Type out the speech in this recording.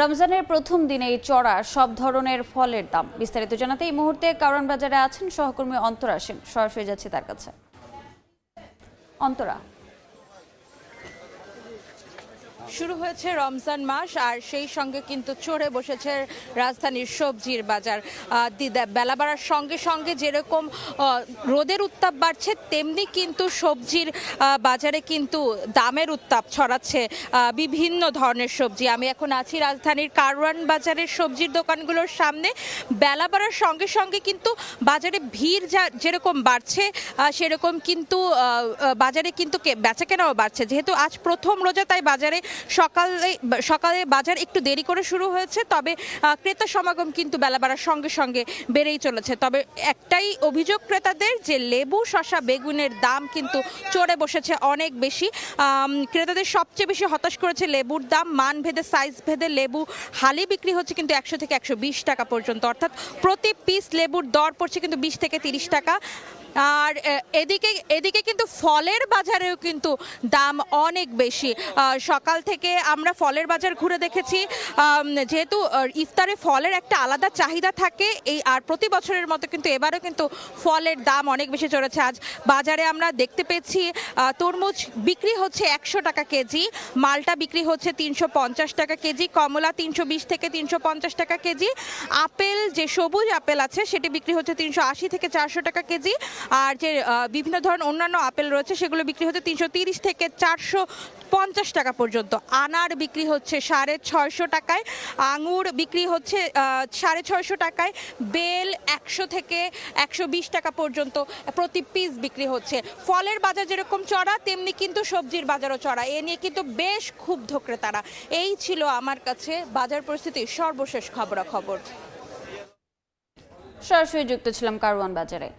রমজানের প্রথম দিনেই চড়া সব ধরনের ফলের দাম। বিস্তারিত জানাতে এই মুহূর্তে কারওয়ান বাজারে আছেন সহকর্মী অন্তরা সেন। সরাসরি যাচ্ছি তার কাছে। অন্তরা, শুরু হয়েছে রমজান মাস আর সেই সঙ্গে কিন্তু চড়ে বসেছে রাজধানীর সবজির বাজার। বেলা বাড়ার সঙ্গে সঙ্গে যেরকম রোদের উত্তাপ বাড়ছে, তেমনি কিন্তু সবজির বাজারে কিন্তু দামের উত্তাপ ছড়াচ্ছে বিভিন্ন ধরনের সবজি। আমি এখন আছি রাজধানীর কারওয়ান বাজারের সবজির দোকানগুলোর সামনে। বেলা বাড়ার সঙ্গে সঙ্গে কিন্তু বাজারে ভিড় যেরকম বাড়ছে, সেরকম কিন্তু বাজারে কিন্তু বেচাকেনাও বাড়ছে। যেহেতু আজ প্রথম রোজা, তাই বাজারে সকালে বাজার একটু দেরি করে শুরু হয়েছে, তবে ক্রেতা সমাগম কিন্তু বেলা বাড়ার সঙ্গে সঙ্গে বেড়েই চলেছে। তবে একটাই অভিযোগ ক্রেতাদের, যে লেবু, শসা, বেগুনের দাম কিন্তু চড়ে বসেছে অনেক বেশি। ক্রেতাদের সবচেয়ে বেশি হতাশ করেছে লেবুর দাম। মান ভেদে, সাইজ ভেদে লেবু হালি বিক্রি হচ্ছে কিন্তু 100 থেকে 120 টাকা পর্যন্ত, অর্থাৎ প্রতি পিস লেবুর দর পড়ছে কিন্তু 20 থেকে 30 টাকা। আর এদিকে কিন্তু ফলের বাজারেও কিন্তু দাম অনেক বেশি। সকাল থেকে আমরা ফলের বাজার ঘুরে দেখেছি। যেহেতু ইফতারে ফলের একটা আলাদা চাহিদা থাকে, আর প্রতি বছরের মতো কিন্তু এবারও কিন্তু ফলের দাম অনেক বেশি চড়েছে। আজ বাজারে আমরা দেখতে পেয়েছি তরমুজ বিক্রি হচ্ছে 100 টাকা কেজি, মালটা বিক্রি হচ্ছে 350 টাকা কেজি, কমলা 320 থেকে 350 টাকা কেজি, আপেল যে সবুজ আপেল আছে সেটি বিক্রি হচ্ছে 380 থেকে 400 টাকা কেজি, আর যে বিভিন্ন ধরনের অন্যান্য আপেল রয়েছে সেগুলো বিক্রি হচ্ছে 330 থেকে 450 টাকা পর্যন্ত। আনার বিক্রি হচ্ছে 650 টাকায়, আঙুর বিক্রি হচ্ছে 650 টাকায়, বেল 100 থেকে 120 টাকা পর্যন্ত প্রতি পিস বিক্রি হচ্ছে। ফলের বাজার যেরকম চড়া, তেমনি কিন্তু সবজির বাজারও চড়া। এ নিয়ে কিন্তু বেশ ক্ষুব্ধ ক্রেতারা। এই ছিল আমার কাছে বাজার পরিস্থিতির সর্বশেষ খবরাখবর। সরাসরি যুক্ত ছিলাম কারওয়ান বাজারে।